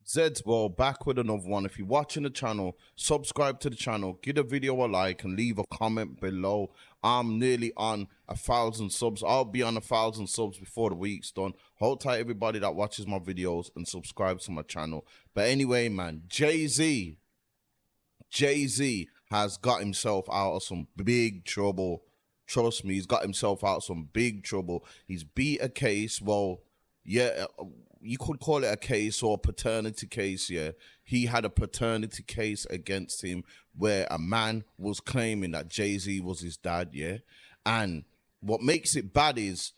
Zed's World back with another one. If you're watching the channel, subscribe to the channel, give the video a like, and leave a comment below. I'm nearly on 1,000 subs. I'll be on 1,000 subs before the week's done. Hold tight, everybody that watches my videos, and subscribe to my channel. But anyway, man, Jay-Z has got himself out of some big trouble. Trust me, he's got himself out of some big trouble. He's beat a case. Well, yeah, you could call it a case or a paternity case. Yeah, he had a paternity case against him where a man was claiming that Jay-Z was his dad. Yeah, and what makes it bad is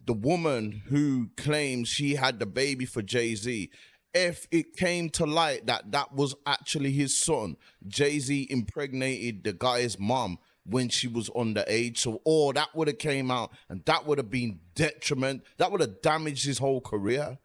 the woman who claims she had the baby for Jay-Z, if it came to light that that was actually his son, Jay-Z impregnated the guy's mom when she was underage. So all that would have came out, and that would have been detriment. That would have damaged his whole career.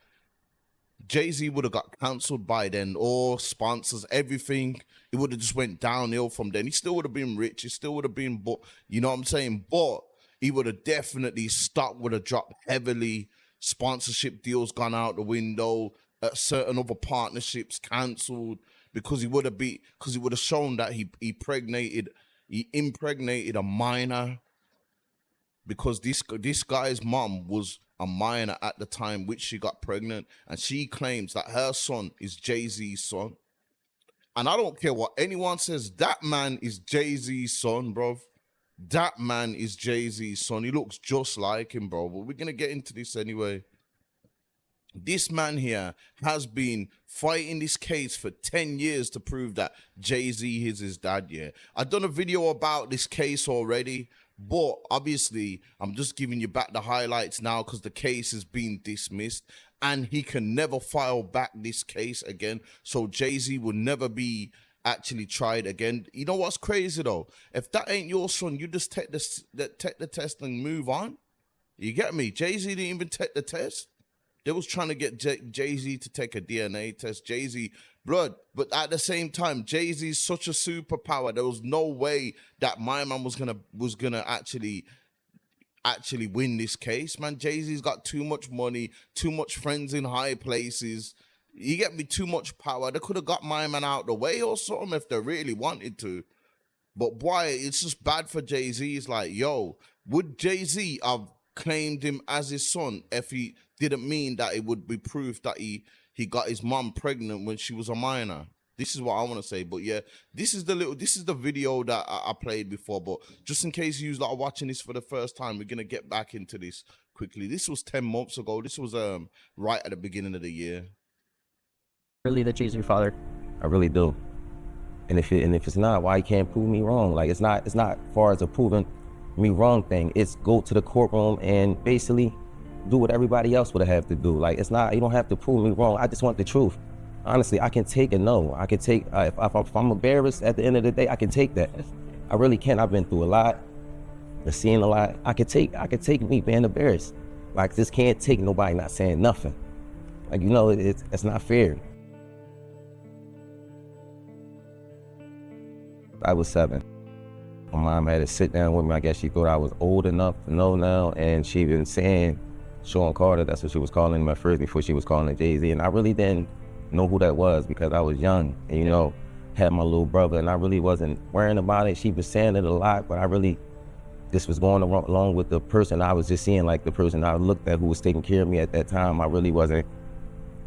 Jay-Z would have got cancelled by then, all sponsors, everything. It would have just went downhill from then. He still would have been rich. He still would have been, but you know what I'm saying? But he would have definitely stock would have dropped heavily. Sponsorship deals gone out the window. Certain other partnerships cancelled because he would have shown that he impregnated a minor, because this guy's mom was a minor at the time which she got pregnant, and she claims that her son is Jay-Z's son. And I don't care what anyone says, that man is Jay-Z's son, bro. That man is Jay-Z's son. He looks just like him, bro. But we're gonna get into this anyway. This man here has been fighting this case for 10 years to prove that Jay-Z is his dad, yeah. I've done a video about this case already, but obviously I'm just giving you back the highlights now because the case has been dismissed and he can never file back this case again. So Jay-Z will never be actually tried again. You know what's crazy though? If that ain't your son, you just take the test and move on. You get me? Jay-Z didn't even take the test. They was trying to get Jay-Z to take a DNA test. Jay-Z, blood. But at the same time, Jay-Z is such a superpower. There was no way that my man was gonna actually win this case, man. Jay-Z's got too much money, too much friends in high places. You get me? Too much power. They could have got my man out the way or something if they really wanted to. But boy, it's just bad for Jay-Z. It's like, yo, would Jay-Z have claimed him as his son if he didn't mean that it would be proof that he got his mom pregnant when she was a minor? This is what I want to say. But yeah, this is the video that I played before. But just in case you are watching this for the first time, we're gonna get back into this quickly. This was 10 months ago. This was right at the beginning of the year. Really that Jay-Z your father? I really do. And if it's not, why you can't prove me wrong? Like it's not far as a proving me wrong thing. It's go to the courtroom and basically do what everybody else would have to do. Like it's not, you don't have to prove me wrong. I just want the truth. Honestly, I can take a no. I can take if I'm embarrassed at the end of the day, I can take that. I really can. I've been through a lot, I've seen a lot. I could take me being embarrassed. Like this can't take nobody not saying nothing. Like you know, it's not fair. I was 7. My mom had to sit down with me. I guess she thought I was old enough to know now, and she been saying Sean Carter, that's what she was calling him at first before she was calling him Jay-Z, and I really didn't know who that was because I was young and, you know, had my little brother, and I really wasn't worrying about it. She was saying it a lot, but I really just was going along with the person I was just seeing, like the person I looked at who was taking care of me at that time. I really wasn't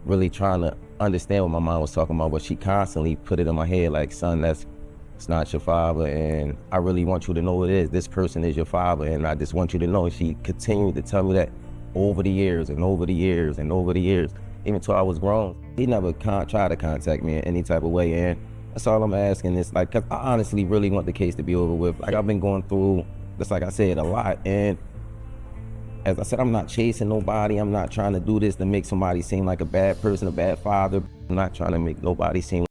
really trying to understand what my mom was talking about, but she constantly put it in my head like, son, it's not your father, and I really want you to know it is. This person is your father, and I just want you to know. And she continued to tell me that over the years and over the years and over the years, even till I was grown. He never tried to contact me in any type of way, and that's all I'm asking is like, cause I honestly really want the case to be over with. Like I've been going through, just like I said, a lot, and as I said, I'm not chasing nobody. I'm not trying to do this to make somebody seem like a bad person, a bad father. I'm not trying to make nobody seem.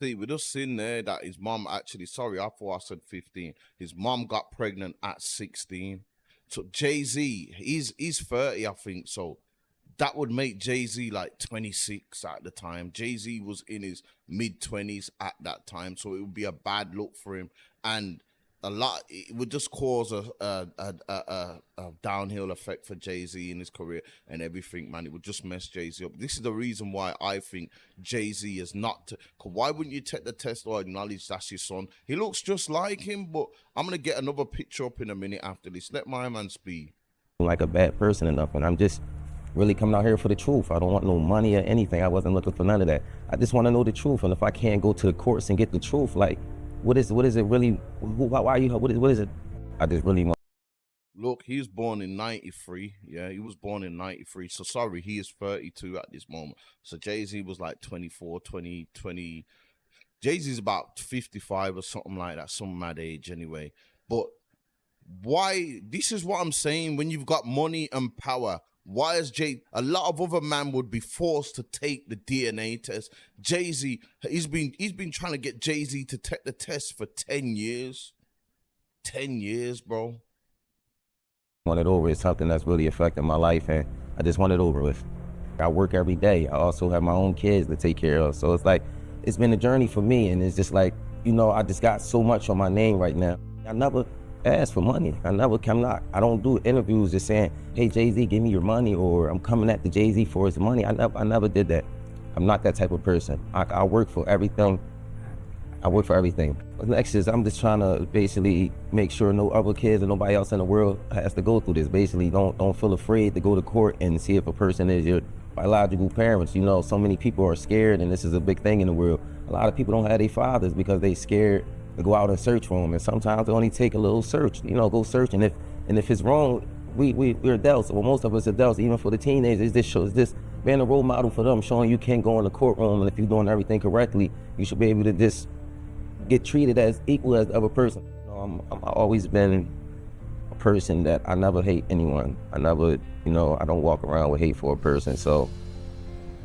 See, we just seen there that his mom actually, sorry, I thought I said 15. His mom got pregnant at 16. So Jay-Z, he's 30, I think. So that would make Jay-Z like 26 at the time. Jay-Z was in his mid-20s at that time. So it would be a bad look for him. And a lot. It would just cause a downhill effect for Jay-Z in his career and everything, man. It would just mess Jay-Z up. This is the reason why I think Jay-Z is not. Why wouldn't you take the test or acknowledge that's your son? He looks just like him, but I'm gonna get another picture up in a minute after this. Let my man speak. Like a bad person or nothing. I'm just really coming out here for the truth. I don't want no money or anything. I wasn't looking for none of that. I just want to know the truth. And if I can't go to the courts and get the truth, like, what is it really? Why are you? What is it? I just really want. Look, he was born in 93. Yeah, he was born in 93. So sorry, he is 32 at this moment. So Jay-Z was like 24, 20. Jay-Z's about 55 or something like that, some mad age anyway. But why? This is what I'm saying. When you've got money and power, why is a lot of other men would be forced to take the DNA test. Jay-Z, he's been trying to get Jay-Z to take the test for 10 years. 10 years, bro. Want it over. It's something that's really affecting my life, and I just want it over with. I work every day. I also have my own kids to take care of. So it's like, it's been a journey for me, and it's just like, I just got so much on my name right now. I never ask for money. I don't do interviews just saying, hey, Jay-Z, give me your money, or I'm coming at the Jay-Z for his money. I never did that. I'm not that type of person. I work for everything. I work for everything. Next is I'm just trying to basically make sure no other kids or nobody else in the world has to go through this. Basically, don't feel afraid to go to court and see if a person is your biological parents. So many people are scared, and this is a big thing in the world. A lot of people don't have their fathers because they scared to go out and search for them, and sometimes it only take a little search. Go search, and if it's wrong, we're adults. Well, most of us adults, even for the teenagers, this being a role model for them, showing you can't go in the courtroom, and if you're doing everything correctly, you should be able to just get treated as equal as the other person. I've always been a person that I never hate anyone. I never, I don't walk around with hate for a person. So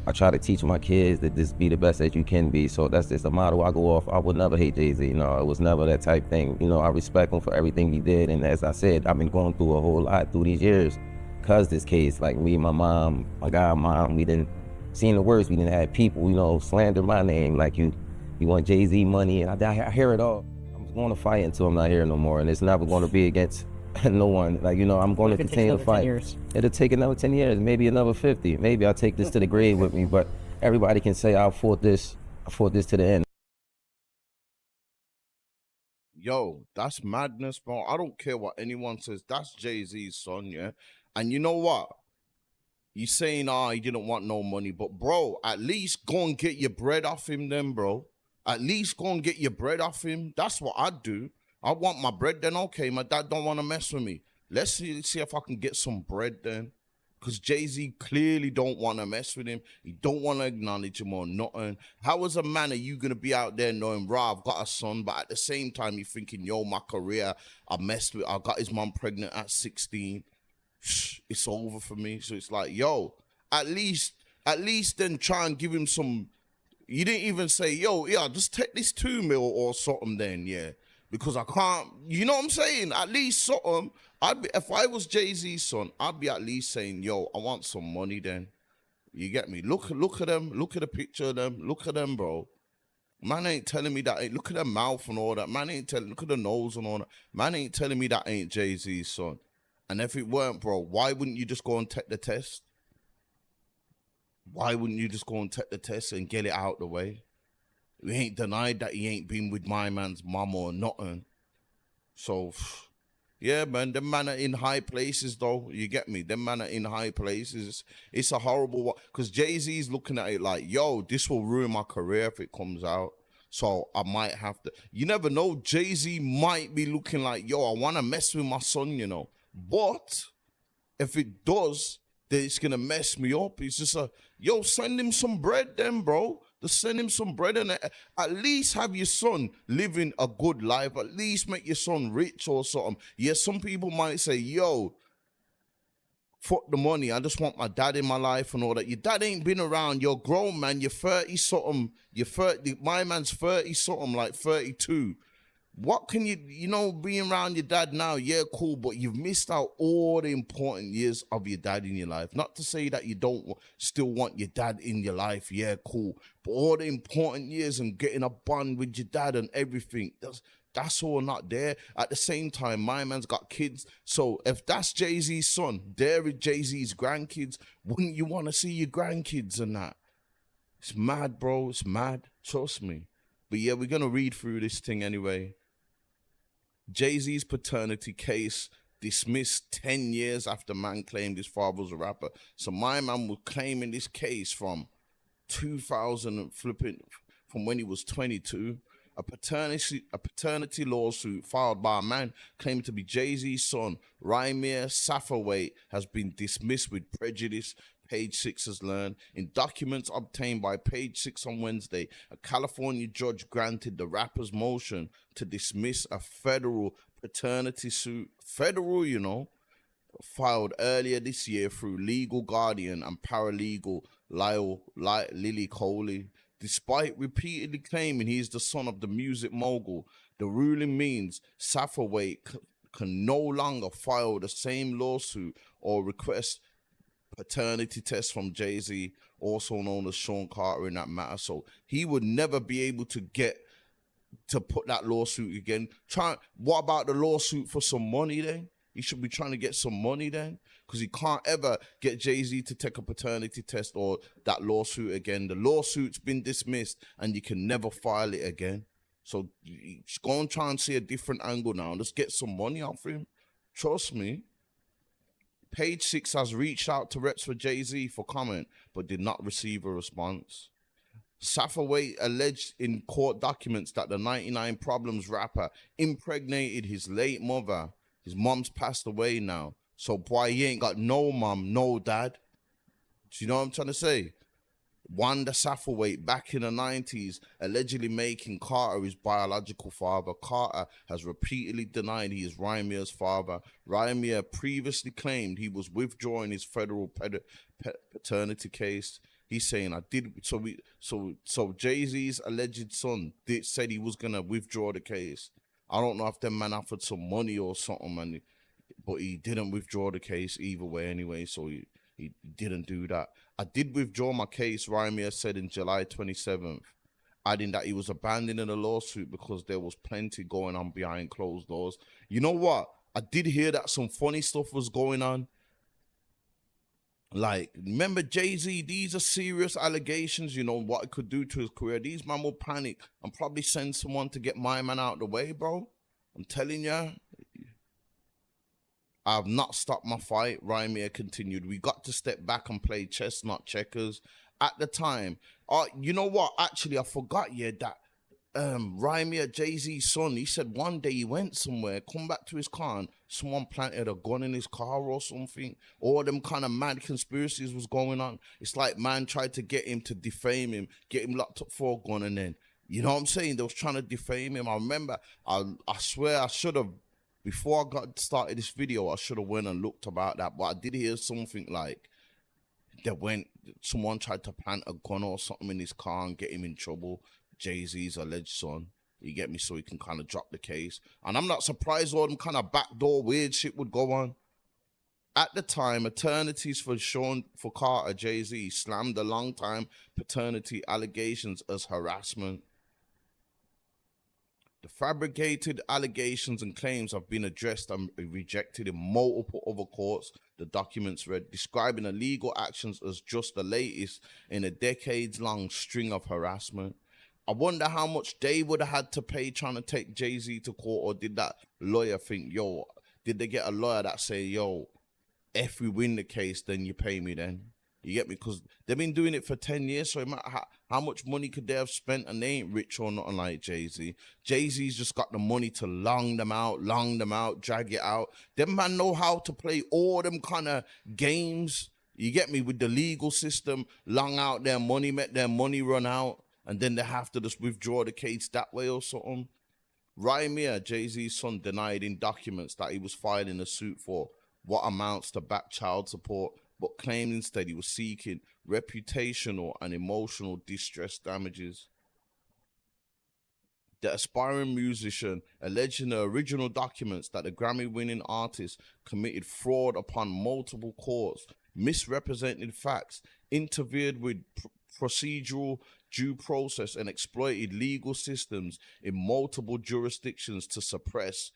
I try to teach my kids that just be the best that you can be. So that's just a motto I go off. I would never hate Jay-Z. It was never that type thing. I respect him for everything he did. And as I said, I've been going through a whole lot through these years because this case, like me and my mom, my godmom, we didn't seen the worst. We didn't have people, slander my name like you want Jay-Z money, and I hear it all. I'm going to fight until I'm not here no more, and it's never going to be against no one. I'm going to continue to fight. It'll take another 10 years, maybe another 50. Maybe I'll take this to the grave with me, but everybody can say I fought this to the end. Yo, that's madness, bro. I don't care what anyone says. That's Jay-Z's son, yeah? And you know what? You saying, he didn't want no money, but bro, at least go and get your bread off him then, bro. At least go and get your bread off him. That's what I'd do. I want my bread then. Okay, my dad don't want to mess with me. Let's see if I can get some bread then. Because Jay-Z clearly don't want to mess with him. He don't want to acknowledge him or nothing. How as a man are you going to be out there knowing, rah, I've got a son, but at the same time you're thinking, yo, my career, I got his mom pregnant at 16. It's over for me. So it's like, yo, at least then try and give him some. You didn't even say, yo, yeah, just take this 2 mil or something then, yeah. Because I can't, you know what I'm saying? At least something. If I was Jay-Z's son, I'd be at least saying, yo, I want some money then. You get me? Look at them. Look at the picture of them. Look at them, bro. Man ain't telling me that. Look at their mouth and all that. Look at the nose and all that. Man ain't telling me that ain't Jay-Z's son. And if it weren't, bro, why wouldn't you just go and take the test? Why wouldn't you just go and take the test and get it out the way? We ain't denied that he ain't been with my man's mom or nothing. So, yeah, man, them man are in high places, though. You get me? Them man are in high places. It's a horrible one. Because Jay-Z's looking at it like, yo, this will ruin my career if it comes out. So I might have to. You never know. Jay-Z might be looking like, yo, I want to mess with my son, But if it does, then it's going to mess me up. It's just yo, send him some bread then, bro. Just send him some bread and at least have your son living a good life. At least make your son rich or something. Yeah, some people might say, yo, fuck the money. I just want my dad in my life and all that. Your dad ain't been around. You're grown, man. You're 30-something. My man's 30-something, like 32. What can being around your dad now, yeah, cool, but you've missed out all the important years of your dad in your life. Not to say that you don't still want your dad in your life, yeah, cool, but all the important years and getting a bond with your dad and everything, That's all not there. At the same time, my man's got kids. So if that's Jay-Z's son, there is Jay-Z's grandkids. Wouldn't you want to see your grandkids and that? It's mad, bro. It's mad. Trust me. But yeah, we're going to read through this thing anyway. Jay-Z's paternity case dismissed 10 years after man claimed his father was a rapper. So my man was claiming this case from 2000 and flipping, from when he was 22. A paternity lawsuit filed by a man claiming to be Jay-Z's son, Rymir Safaway, has been dismissed with prejudice, Page 6 has learned. In documents obtained by Page 6 on Wednesday, a California judge granted the rapper's motion to dismiss a federal paternity suit, filed earlier this year through legal guardian and paralegal Lily Coley. Despite repeatedly claiming he is the son of the music mogul, the ruling means Safaway can no longer file the same lawsuit or request paternity tests from Jay-Z, also known as Sean Carter, in that matter. So he would never be able to get to put that lawsuit again. What about the lawsuit for some money then? He should be trying to get some money then, because he can't ever get Jay-Z to take a paternity test or that lawsuit again. The lawsuit's been dismissed and you can never file it again. So just go and try and see a different angle now. Let's get some money off him. Trust me. Page 6 has reached out to reps for Jay-Z for comment, but did not receive a response. Safaway alleged in court documents that the 99 Problems rapper impregnated his late mother. His mom's passed away now. So, boy, he ain't got no mom, no dad. Do you know what I'm trying to say? Wanda Safaway, back in the 90s, allegedly making Carter his biological father. Carter has repeatedly denied he is Rymir's father. Rymir previously claimed he was withdrawing his federal paternity case. He's saying, I did. So Jay-Z's alleged son said he was going to withdraw the case. I don't know if that man offered some money or something, man, but he didn't withdraw the case either way anyway, so he didn't do that. I did withdraw my case, Rymir said in July 27th, adding that he was abandoning the lawsuit because there was plenty going on behind closed doors. You know what? I did hear that some funny stuff was going on. Like, remember Jay-Z, these are serious allegations, you know, what it could do to his career. These man will panic and probably send someone to get my man out of the way, bro. I'm telling you. I have not stopped my fight, Rymir continued. We got to step back and play chess, not checkers. At the time, you know what? Actually, I forgot, that Rymir, Jay-Z's son, he said one day he went somewhere, come back to his car, and someone planted a gun in his car or something. All them kind of mad conspiracies was going on. It's like man tried to get him to defame him, get him locked up for a gun, and then, you know what I'm saying? They was trying to defame him. I remember, I swear I should have, before I got started this video, I should have went and looked about that. But I did hear something like someone tried to plant a gun or something in his car and get him in trouble. Jay-Z's alleged son. You get me? So he can kind of drop the case. And I'm not surprised all them kind of backdoor weird shit would go on. At the time, attorneys for Carter, Jay-Z, slammed the long-time paternity allegations as harassment. The fabricated allegations and claims have been addressed and rejected in multiple other courts, the documents read, describing the legal actions as just the latest in a decades-long string of harassment. I wonder how much they would have had to pay trying to take Jay-Z to court, or did that lawyer think, did they get a lawyer that say, if we win the case, then you pay me then? You get me? Because they've been doing it for 10 years, so how much money could they have spent, and they ain't rich or nothing like Jay-Z. Jay-Z's just got the money to long them out, drag it out. Them man know how to play all them kind of games, you get me, with the legal system, long out their money, make their money run out, and then they have to just withdraw the case that way or something. Rymir, Jay-Z's son, denied in documents that he was filing a suit for what amounts to back child support, but claimed instead he was seeking reputational and emotional distress damages. The aspiring musician alleged in the original documents that the Grammy-winning artist committed fraud upon multiple courts, misrepresented facts, interfered with procedural due process and exploited legal systems in multiple jurisdictions to suppress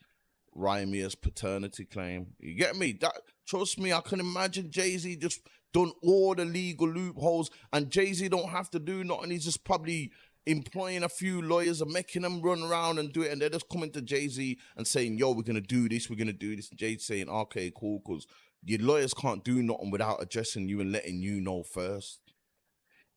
Raimia's paternity claim. You get me? That, trust me, I can imagine Jay-Z just done all the legal loopholes, and Jay-Z don't have to do nothing. He's just probably employing a few lawyers and making them run around and do it, and they're just coming to Jay-Z and saying, yo, we're gonna do this, we're gonna do this. And Jay saying, okay, cool, because your lawyers can't do nothing without addressing you and letting you know first.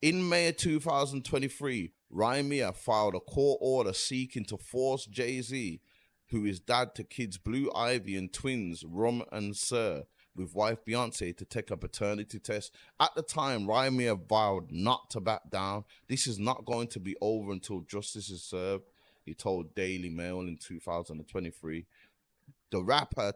In May of 2023, Raimia filed a court order seeking to force Jay-Z, who is dad to kids Blue Ivy and twins Rum and Sir, with wife Beyonce, to take a paternity test. At the time, Raimia vowed not to back down. This is not going to be over until justice is served, he told Daily Mail in 2023. The rapper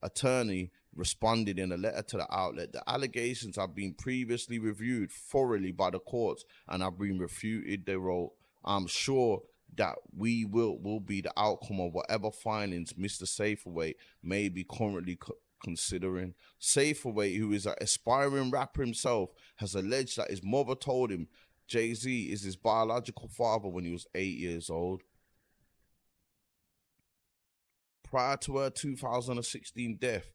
attorney responded in a letter to the outlet. The allegations have been previously reviewed thoroughly by the courts and have been refuted, they wrote. I'm sure that we will be the outcome of whatever findings Mr. Saferway may be currently considering. Saferway, who is an aspiring rapper himself, has alleged that his mother told him Jay-Z is his biological father when he was 8 years old. Prior to her 2016 death,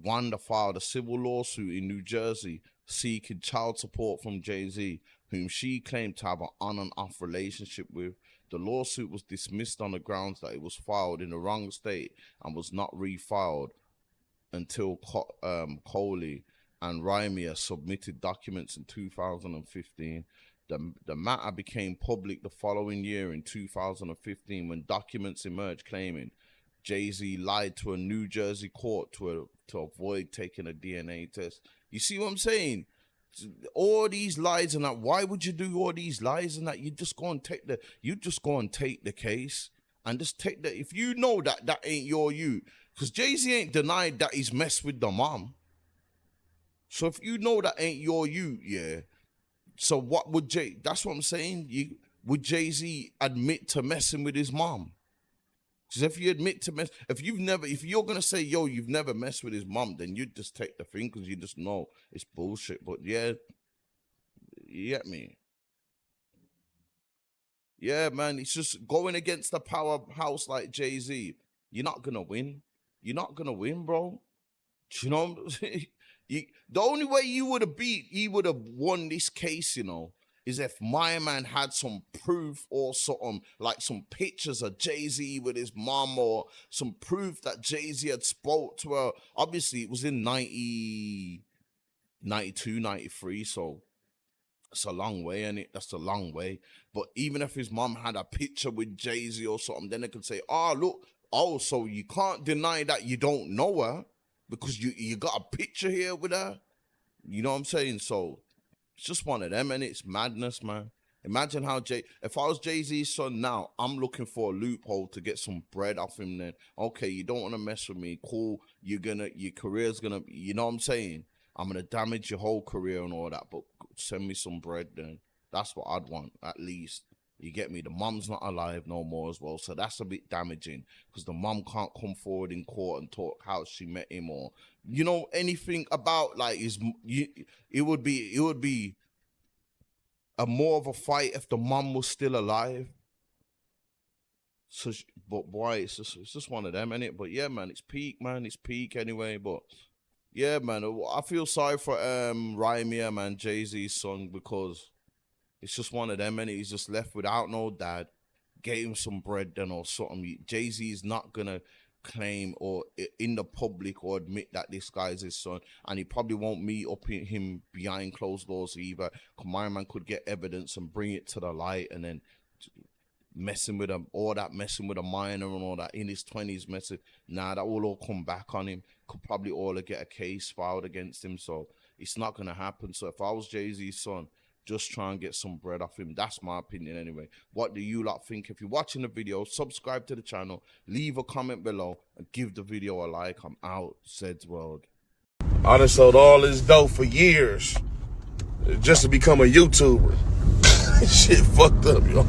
Wanda filed a civil lawsuit in New Jersey seeking child support from Jay-Z, whom she claimed to have an on and off relationship with. The lawsuit was dismissed on the grounds that it was filed in the wrong state and was not refiled until Coley and Raimia submitted documents in 2015. The matter became public the following year in 2015 when documents emerged claiming Jay-Z lied to a New Jersey court to avoid taking a DNA test. You see what I'm saying? All these lies and that. Why would you do all these lies and that? You just go and take the case and just take the. If you know that ain't you, because Jay-Z ain't denied that he's messed with the mom. So if you know that ain't you, yeah. So what would that's what I'm saying. Would Jay-Z admit to messing with his mom? Because if you admit to if you're gonna say, yo, you've never messed with his mom, then you just take the thing because you just know it's bullshit. But yeah, you get me? Yeah, man, it's just going against the powerhouse like Jay-Z. You're not gonna win. You're not gonna win, bro. You know, the only way he would have won this case, you know, is if my man had some proof or something, like some pictures of Jay-Z with his mom or some proof that Jay-Z had spoke to her. Obviously, it was in 92, 93, so it's a long way, and that's a long way. But even if his mom had a picture with Jay-Z or something, then they could say, oh, look, so you can't deny that you don't know her because you got a picture here with her. You know what I'm saying? So it's just one of them, and it's madness, man. Imagine how if I was Jay-Z's son now, I'm looking for a loophole to get some bread off him then. Okay, you don't want to mess with me. Cool. Your career's gonna, you know what I'm saying? I'm gonna damage your whole career and all that, but send me some bread then. That's what I'd want, at least. You get me? The mom's not alive no more as well, so that's a bit damaging because the mom can't come forward in court and talk how she met him or, you know, anything about like it would be a more of a fight if the mom was still alive. So, but boy, it's just one of them, innit? But yeah, man, it's peak, man. It's peak anyway. But yeah, man, I feel sorry for Raimia, man, Jay-Z's son, because it's just one of them, and he's just left without no dad. Get him some bread then or something. Jay-Z is not gonna claim or in the public or admit that this guy is his son, and he probably won't meet up in him behind closed doors either. My man could get evidence and bring it to the light, and then messing with him, all that messing with a minor and all that in his 20s messing. Nah, that will all come back on him. Could probably all get a case filed against him. So it's not gonna happen. So if I was Jay-Z's son, just try and get some bread off him. That's my opinion anyway. What do you lot think? If you're watching the video, subscribe to the channel, leave a comment below, and give the video a like. I'm out. Zed's World. I done sold all this dope for years just to become a YouTuber. Shit fucked up, y'all.